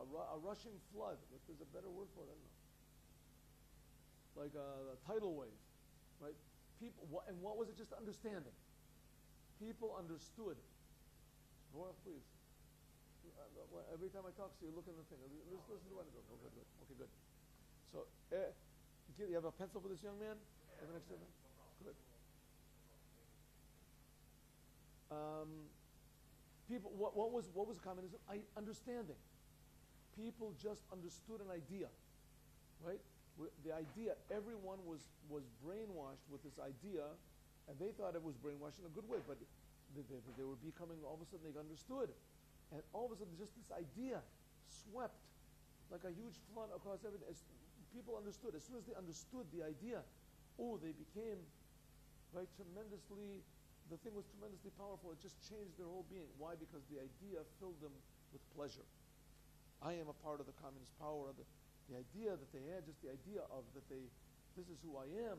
a rushing flood. But there's a better word for it. I don't know. Like a tidal wave, right? People, and what was it? Just understanding. People understood. Well, please. Every time I talk to you, look at the thing. Listen to what I do. Okay, good. Okay, good. So, you have a pencil for this young man? Have an extra man? Good. People, what was communism? Understanding. People just understood an idea, right? The idea, everyone was brainwashed with this idea, and they thought it was brainwashed in a good way, but they were becoming, all of a sudden they understood. And all of a sudden just this idea swept like a huge flood across everything. As people understood. As soon as they understood the idea, they became tremendously, the thing was tremendously powerful. It just changed their whole being. Why? Because the idea filled them with pleasure. I am a part of the communist power. The idea that they had, just the idea of that this is who I am,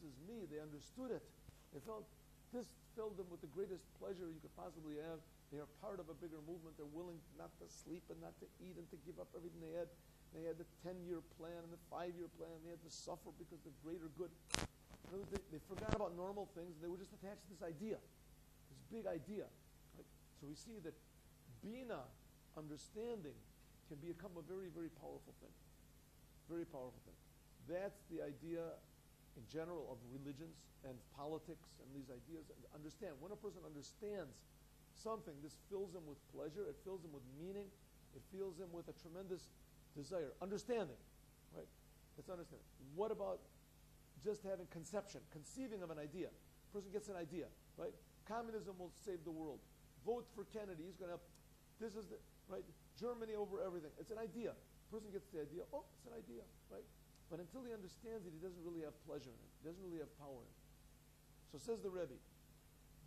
this is me, they understood it. This filled them with the greatest pleasure you could possibly have. They are part of a bigger movement. They're willing not to sleep and not to eat and to give up everything they had. They had the 10-year plan and the 5-year plan. They had to suffer because of the greater good. They forgot about normal things. They were just attached to this idea, this big idea. Right? So we see that Bina, understanding, can become a very, very powerful thing. Very powerful thing. That's the idea in general of religions and politics and these ideas. Understand. When a person understands something, this fills him with pleasure. It fills him with meaning. It fills him with a tremendous desire. Understanding. Right? That's understanding. What about just having conception, conceiving of an idea? A person gets an idea. Right? Communism will save the world. Vote for Kennedy. He's going to... This is the... Right? Germany over everything. It's an idea. A person gets the idea. It's an idea. Right? But until he understands it, he doesn't really have pleasure in it. He doesn't really have power in it. So says the Rebbe,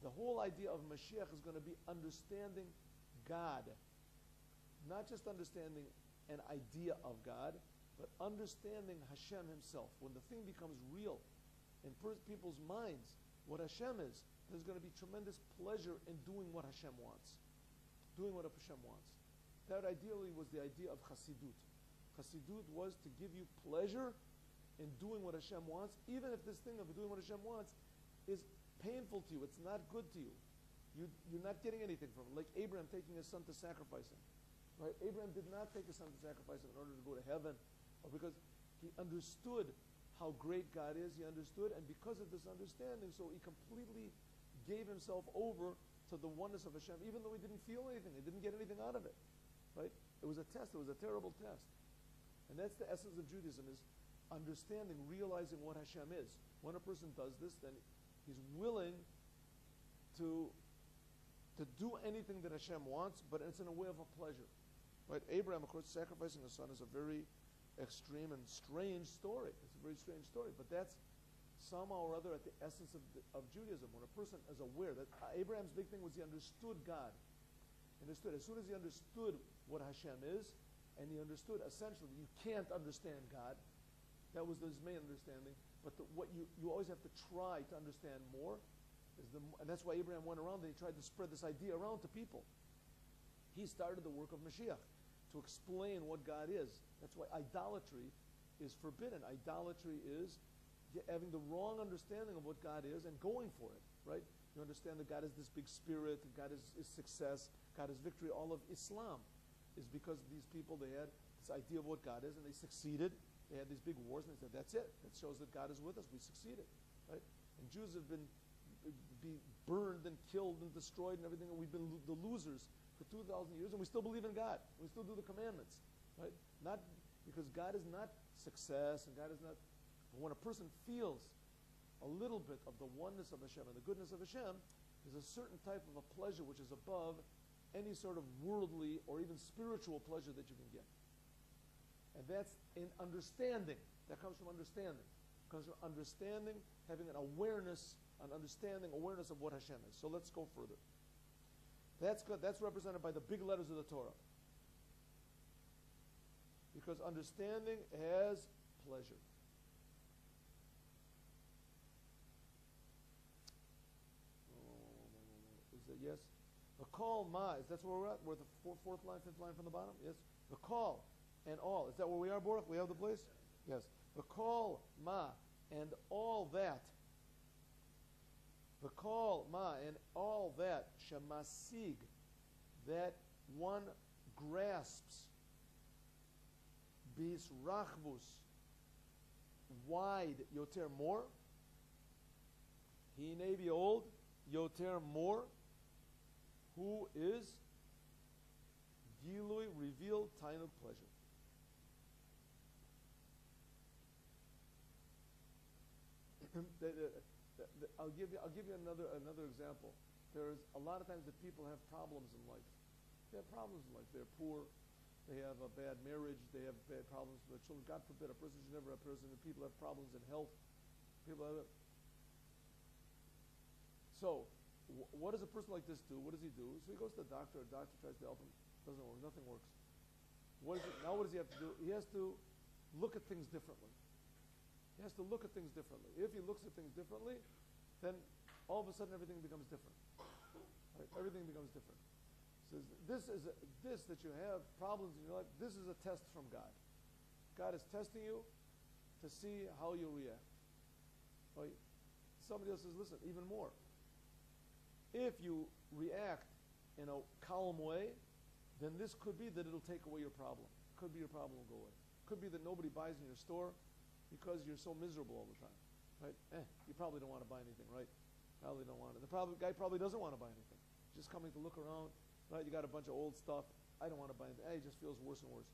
the whole idea of Mashiach is going to be understanding God. Not just understanding an idea of God, but understanding Hashem himself. When the thing becomes real in people's minds, what Hashem is, there's going to be tremendous pleasure in doing what Hashem wants. Doing what Hashem wants. That ideally was the idea of Chassidut. Chassidut was to give you pleasure in doing what Hashem wants, even if this thing of doing what Hashem wants is painful to you, it's not good to you. You're not getting anything from it. Like Abraham taking his son to sacrifice him. Right? Abraham did not take his son to sacrifice him in order to go to heaven, or because he understood how great God is, he understood, and because of this understanding, so he completely gave himself over to the oneness of Hashem, even though he didn't feel anything, he didn't get anything out of it. Right? It was a test, it was a terrible test. And that's the essence of Judaism, is understanding, realizing what Hashem is. When a person does this, then he's willing to do anything that Hashem wants, but it's in a way of a pleasure. Right? Abraham, of course, sacrificing his son is a very extreme and strange story. It's a very strange story, but that's somehow or other at the essence of Judaism. When a person is aware that Abraham's big thing was he understood God. Understood. As soon as he understood what Hashem is, and he understood essentially you can't understand God. That was his main understanding. But what you always have to try to understand more. And that's why Abraham went around and he tried to spread this idea around to people. He started the work of Mashiach to explain what God is. That's why idolatry is forbidden. Idolatry is having the wrong understanding of what God is and going for it. Right? You understand that God is this big spirit, God is success, God is victory. All of Islam is because these people, they had this idea of what God is and they succeeded. They had these big wars and they said, that's it. That shows that God is with us. We succeeded. Right? And Jews have been burned and killed and destroyed and everything, and we've been the losers for 2,000 years, and we still believe in God. We still do the commandments. Right? Not because God is not success and God is not... But when a person feels a little bit of the oneness of Hashem and the goodness of Hashem, there's a certain type of a pleasure which is above any sort of worldly or even spiritual pleasure that you can get. And that's in understanding. That comes from understanding. It comes from understanding, having an awareness, awareness of what Hashem is. So let's go further. That's good. That's represented by the big letters of the Torah. Because understanding has pleasure. Is it yes? The call ma, that's where we're at? We're at the fourth line, fifth line from the bottom? Yes? The call and all. Is that where we are, Baruch? We have the place? Yes. The call ma and all that. The call ma and all that. Shemasig. That one grasps. Bis rachvus. Wide. Yoter more. He may be old. Yoter more. Who is Gilui, revealed, tainug, pleasure. I'll give you another example. There's a lot of times that people have problems in life. They have problems in life. They're poor. They have a bad marriage. They have bad problems with their children. God forbid, a person should never have person. People have problems in health. People have it. So, what does a person like this do? What does he do? So he goes to the doctor. A doctor tries to help him. Doesn't work. Nothing works. Now what does he have to do? He has to look at things differently. He has to look at things differently. If he looks at things differently, then all of a sudden everything becomes different. Right? Everything becomes different. Says this that you have problems in your life. This is a test from God. God is testing you to see how you react. Right? Somebody else says, listen, even more. If you react in a calm way, then this could be that it'll take away your problem. Could be your problem will go away. Could be that nobody buys in your store because you're so miserable all the time. Right? You probably don't want to buy anything, right? Probably don't want it. The guy probably doesn't want to buy anything. Just coming to look around, right? You got a bunch of old stuff. I don't want to buy anything. It just feels worse and worse.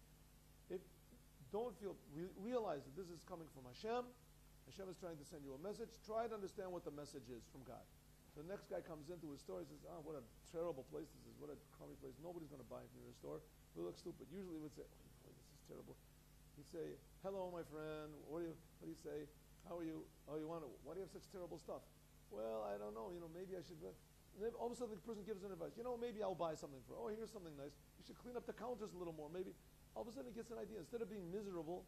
Realize that this is coming from Hashem. Hashem is trying to send you a message. Try to understand what the message is from God. So the next guy comes into his store and says, what a terrible place this is. What a crummy place. Nobody's going to buy from your store. We look stupid. Usually we would say, this is terrible. He'd say, hello, my friend. What do you say? How are you? Oh, why do you have such terrible stuff? Well, I don't know. Maybe I should. Then all of a sudden the person gives an advice. Maybe I'll buy something for. Oh, here's something nice. You should clean up the counters a little more. Maybe. All of a sudden he gets an idea. Instead of being miserable,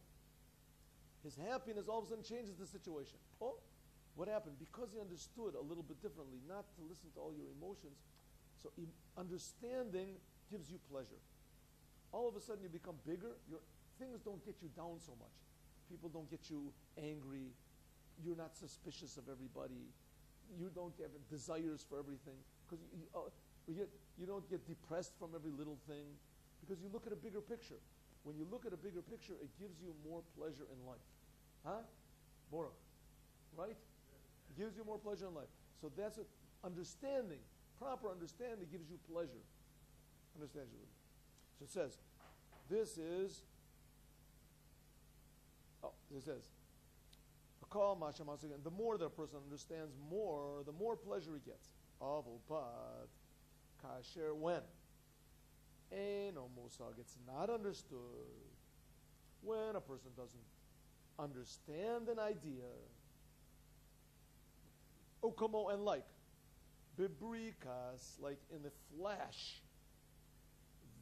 his happiness all of a sudden changes the situation. Oh, what happened? Because he understood a little bit differently, not to listen to all your emotions. So understanding gives you pleasure. All of a sudden you become bigger. Things don't get you down so much. People don't get you angry. You're not suspicious of everybody. You don't have desires for everything. Because you don't get depressed from every little thing. Because you look at a bigger picture. When you look at a bigger picture, it gives you more pleasure in life. Huh? Baruch. Right? It gives you more pleasure in life. So that's it. Understanding, proper understanding gives you pleasure. Understand you? So it says, it says, the more that a person understands more, the more pleasure he gets. But kasher, when Eino Musag, it's not understood. When a person doesn't understand an idea, Okomo and like, Bibrikas, like in the flash,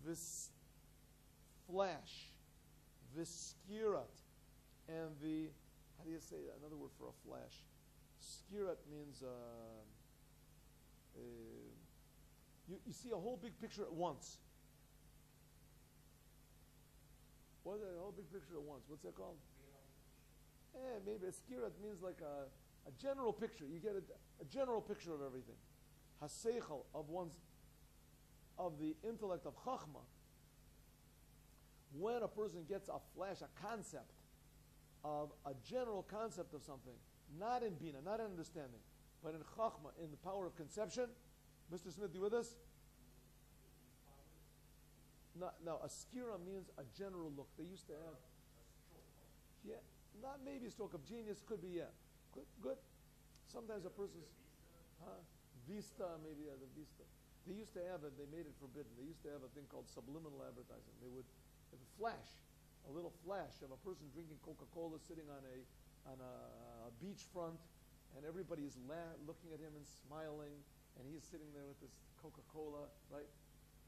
this flash, Viskirat, and the, how do you say that? Another word for a flash. Skirat means you see a whole big picture at once. What is that? A whole big picture at once. What's that called? Maybe a skirat means like a general picture. You get a general picture of everything. Haseichel of the intellect of Chachma. When a person gets a flash, a concept of a general concept of something, not in Bina, not in understanding, but in Chachma, in the power of conception. Mr. Smith, you with us? No, a skira means a general look. They used to have, not maybe a stroke of genius, could be, good. Sometimes a person's, vista, maybe, the vista. They used to have it, they made it forbidden. They used to have a thing called subliminal advertising. They would have a flash, a little flash of a person drinking Coca-Cola sitting on a beachfront, and everybody is looking at him and smiling, and he's sitting there with this Coca-Cola, right?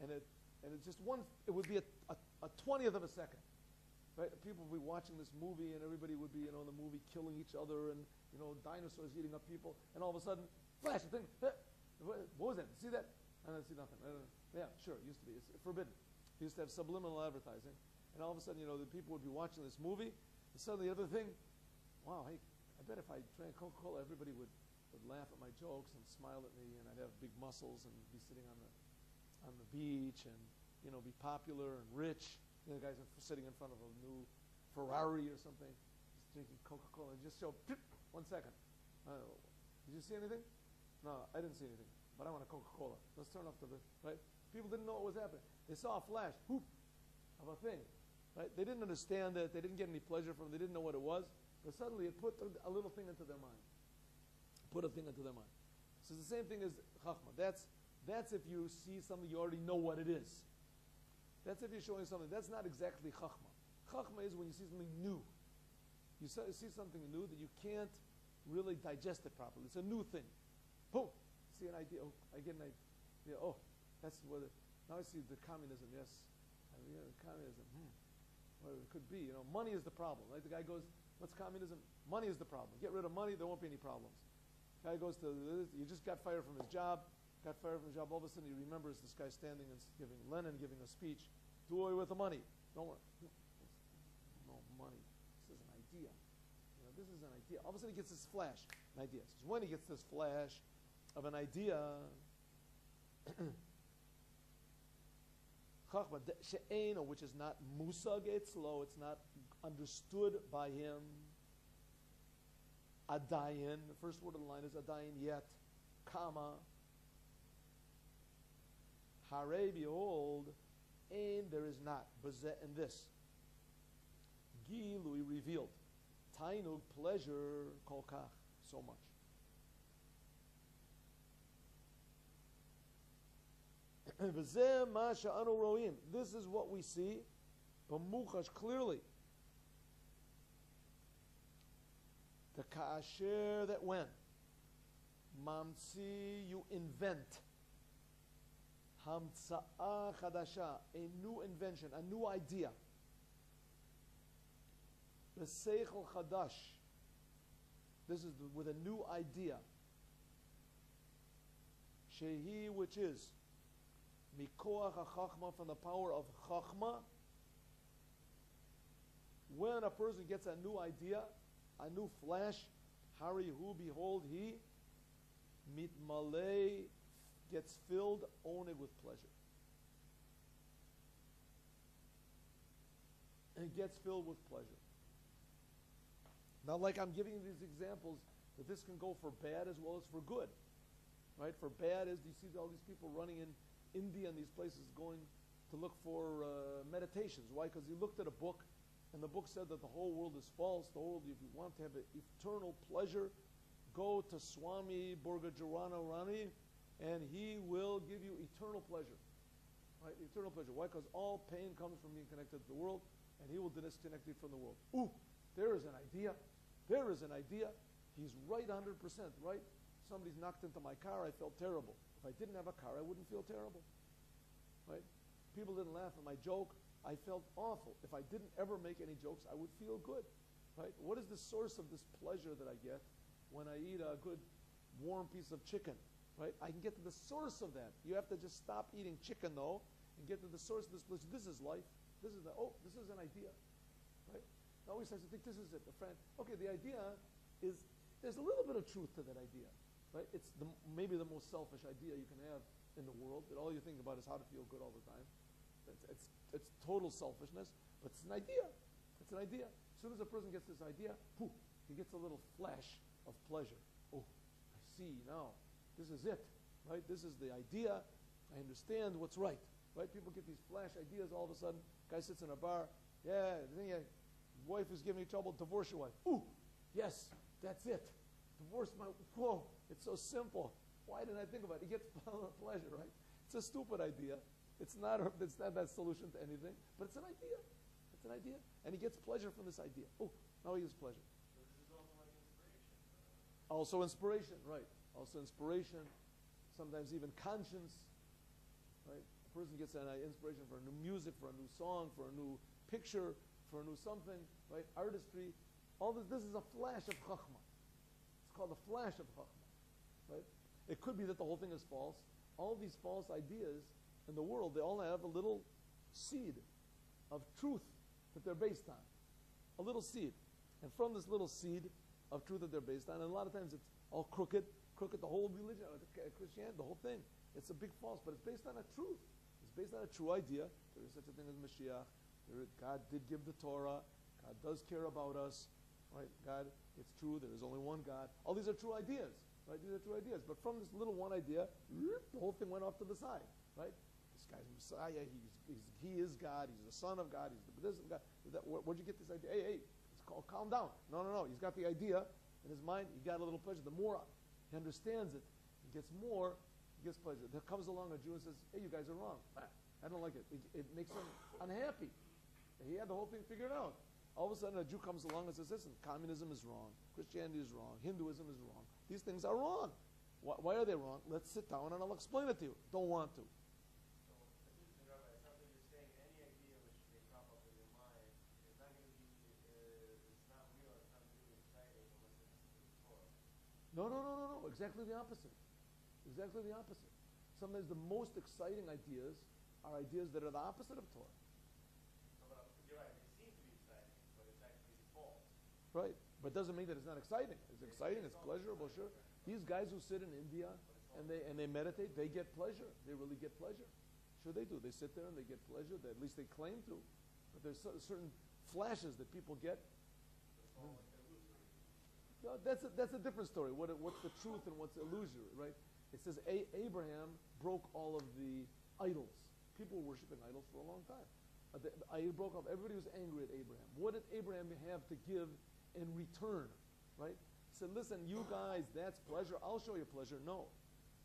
And it's just it would be a 20th of a second, right? People would be watching this movie, and everybody would be, in the movie killing each other, and, dinosaurs eating up people, and all of a sudden, flash, a thing, what was that? See that? I don't see nothing. Yeah, sure, it used to be. It's forbidden. He used to have subliminal advertising. And all of a sudden, the people would be watching this movie, and suddenly the other thing, wow, hey, I bet if I drank Coca-Cola, everybody would laugh at my jokes and smile at me, and I'd have big muscles and be sitting on the beach and, be popular and rich. The guys are sitting in front of a new Ferrari or something, just drinking Coca-Cola, and just show, 1 second. Did you see anything? No, I didn't see anything, but I want a Coca-Cola. Let's turn off right? People didn't know what was happening. They saw a flash, whoop, of a thing, right? They didn't understand it. They didn't get any pleasure from it. They didn't know what it was, but suddenly it put a little thing into their mind. Put a thing into their mind. So it's the same thing as Chachma. That's if you see something, you already know what it is. That's if you're showing something. That's not exactly Chachma. Chachma is when you see something new. You see something new that you can't really digest it properly. It's a new thing. Boom. See an idea. Oh, I get an idea. Oh, that's what now I see the communism. Yes. Communism. Well, it could be. Money is the problem. Right? The guy goes, what's communism? Money is the problem. Get rid of money, there won't be any problems. Guy goes to, you just got fired from his job. All of a sudden he remembers this guy standing and Lenin giving a speech. Do away with the money. Don't worry. No money. This is an idea. This is an idea. All of a sudden he gets this flash, an idea. So when he gets this flash of an idea, Chachma she'eino, which is not musag etzlo, it's not understood by him. Adayin, the first word of the line is adayin, yet, comma. Hare, behold, and there is not, bezeh, in this. Gilui, revealed. Tainug, pleasure, kol kach, so much. V'zeh ma she'anu ro'im, this is what we see, b'muchash, clearly. The ka'asher, that when, mamtzi, you invent, hamtza'a chadasha, a new invention, a new idea. The seichel chadash, this is with a new idea. Shehi, which is mikoach hachachma, from the power of chachma. When a person gets a new idea, a new flash, harihu, behold, he mitmalei, gets filled only with pleasure. And gets filled with pleasure. Now, like I'm giving you these examples, that this can go for bad as well as for good. Right? For bad is, you see all these people running in India and these places going to look for meditations. Why? Because he looked at a book, and the book said that the whole world is false. The whole, if you want to have an eternal pleasure, go to Swami Burgajarana Rani, and he will give you eternal pleasure. Right? Eternal pleasure. Why? Because all pain comes from being connected to the world, and he will disconnect you from the world. Ooh, there is an idea. There is an idea. He's right 100%, right? Somebody's knocked into my car, I felt terrible. If I didn't have a car, I wouldn't feel terrible. Right? People didn't laugh at my joke, I felt awful. If I didn't ever make any jokes, I would feel good. Right? What is the source of this pleasure that I get when I eat a good warm piece of chicken? Right? I can get to the source of that. You have to just stop eating chicken, though, and get to the source of this pleasure. This is life. This is this is an idea. Right? I always have to think, this is it. A friend. Okay, the idea is, there's a little bit of truth to that idea. Right? It's maybe the most selfish idea you can have in the world, that all you think about is how to feel good all the time. It's total selfishness, but it's an idea. It's an idea. As soon as a person gets this idea, poof, he gets a little flash of pleasure. Oh, I see now. This is it. Right? This is the idea. I understand what's right. Right? People get these flash ideas all of a sudden. Guy sits in a bar. Yeah, wife is giving you trouble. Divorce your wife. Ooh, yes, that's it. Divorce my, whoa, it's so simple. Why didn't I think about it? He gets pleasure, right? It's a stupid idea. It's not that solution to anything, but it's an idea. It's an idea. And he gets pleasure from this idea. Oh, now he gets pleasure. So this is also like inspiration. Also inspiration, right. Also inspiration. Sometimes even conscience, right? A person gets an inspiration for a new music, for a new song, for a new picture, for a new something, right? Artistry. All this is a flash of chachma. It's called a flash of chachma, right? It could be that the whole thing is false. All these false ideas in the world, they all have a little seed of truth that they're based on. A little seed. And from this little seed of truth that they're based on, and a lot of times it's all crooked, the whole religion, Christianity, the whole thing. It's a big false, but it's based on a truth. It's based on a true idea. There is such a thing as Mashiach. God did give the Torah. God does care about us. Right? God, it's true. There is only one God. All these are true ideas. Right? These are true ideas. But from this little one idea, the whole thing went off to the side. Right? This guy's Messiah. He is God. He's the Son of God. He's the this of God. Where'd you get this idea? Hey, calm down. No. He's got the idea in his mind. He got a little pleasure. The more he understands it, he gets more, he gets pleasure. There comes along a Jew and says, hey, you guys are wrong. I don't like it. It makes him unhappy. He had the whole thing figured out. All of a sudden a Jew comes along and says, listen, communism is wrong. Christianity is wrong. Hinduism is wrong. These things are wrong. Why are they wrong? Let's sit down and I'll explain it to you. Don't want to. Assistant Rabbi, it sounds like you're saying any idea which may crop up in your mind is not going to be, it's not real, it's not really exciting unless it's Torah. No. Exactly the opposite. Exactly the opposite. Sometimes the most exciting ideas are ideas that are the opposite of Torah. You're right, they seem to be exciting, but it's actually false. Right. But it doesn't mean that it's not exciting. It's exciting, it's pleasurable, sure. These guys who sit in India and they meditate, they get pleasure. They really get pleasure. Sure they do. They sit there and they get pleasure. At least they claim to. But there's certain flashes that people get. No, that's a different story. What's the truth and what's illusory, right? It says Abraham broke all of the idols. People were worshiping idols for a long time. He broke off. Everybody was angry at Abraham. What did Abraham have to give in return, right? He said, listen, you guys, that's pleasure. I'll show you pleasure. No.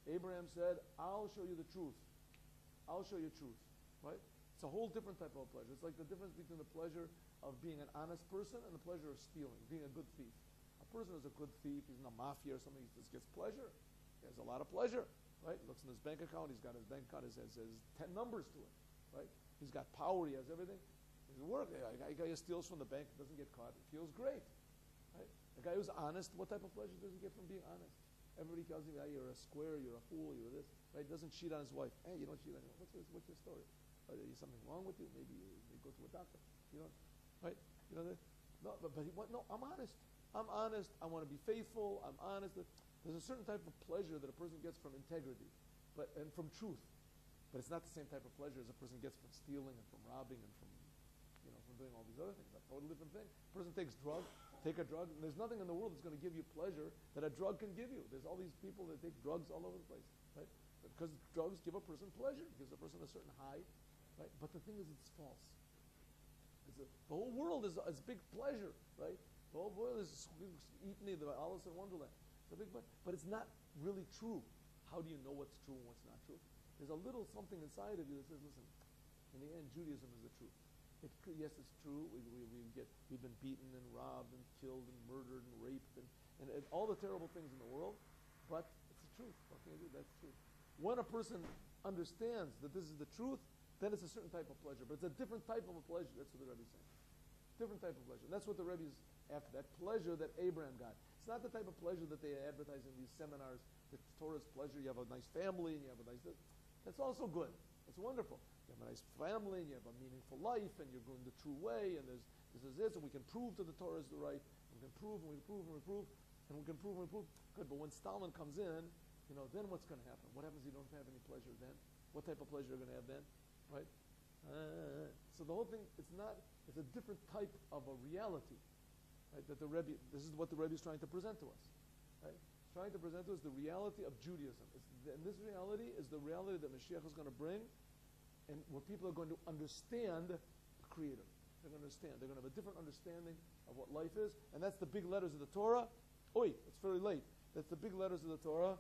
Abraham said, I'll show you the truth. I'll show you truth, right? It's a whole different type of pleasure. It's like the difference between the pleasure of being an honest person and the pleasure of stealing, being a good thief. A person is a good thief. He's in the mafia or something. He just gets pleasure. He has a lot of pleasure, right? He looks in his bank account. He's got his bank account. It has 10 numbers to it, right? He's got power. He has everything. He's work. A guy who steals from the bank doesn't get caught. He feels great, right? A guy who's honest, what type of pleasure does he get from being honest? Everybody tells him, you're a square, you're a fool, you're this, right? Doesn't cheat on his wife. Hey, you don't cheat on your wife. What's your story? Is something wrong with you? Maybe you go to a doctor. You don't, right? You know that? No, but no, I'm honest. I'm honest. I want to be faithful. I'm honest. There's a certain type of pleasure that a person gets from integrity, and from truth. But it's not the same type of pleasure as a person gets from stealing and from robbing and from doing all these other things. A totally different thing. A person take a drug, and there's nothing in the world that's going to give you pleasure that a drug can give you. There's all these people that take drugs all over the place, right? Because drugs give a person pleasure, gives a person a certain high, right? But the thing is, it's false. The whole world is big pleasure, right? The whole world is eating the Alice in Wonderland. It's a big pleasure, but it's not really true. How do you know what's true and what's not true? There's a little something inside of you that says, listen, in the end, Judaism is the truth. Yes, it's true. We've been beaten and robbed and killed and murdered and raped and all the terrible things in the world, but it's the truth. What can you do? That's the truth. When a person understands that this is the truth, then it's a certain type of pleasure. But it's a different type of a pleasure. That's what the Rebbe is saying. Different type of pleasure. And that's what the Rebbe is after, that pleasure that Abraham got. It's not the type of pleasure that they advertise in these seminars, the Torah's pleasure. You have a nice family and you have a nice this. That's also good. It's wonderful. You have a nice family and you have a meaningful life and you're going the true way and there's this and we can prove to the Torah is the right. We can prove and we prove and we prove and we can prove and we prove. Good, but when Stalin comes in, then what's going to happen? What happens if you don't have any pleasure then? What type of pleasure are you going to have then? Right? So the whole thing, it's a different type of a reality. Right? That this is what the Rebbe is trying to present to us. Right? He's trying to present to us the reality of Judaism. And this reality is the reality that Mashiach is going to bring, and where people are going to understand the Creator. They're going to understand. They're going to have a different understanding of what life is, and that's the big letters of the Torah. It's very late. That's the big letters of the Torah,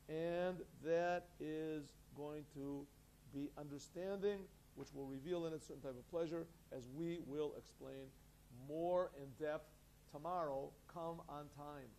and that is going to be understanding, which will reveal in it a certain type of pleasure, as we will explain more in depth tomorrow. Come on time.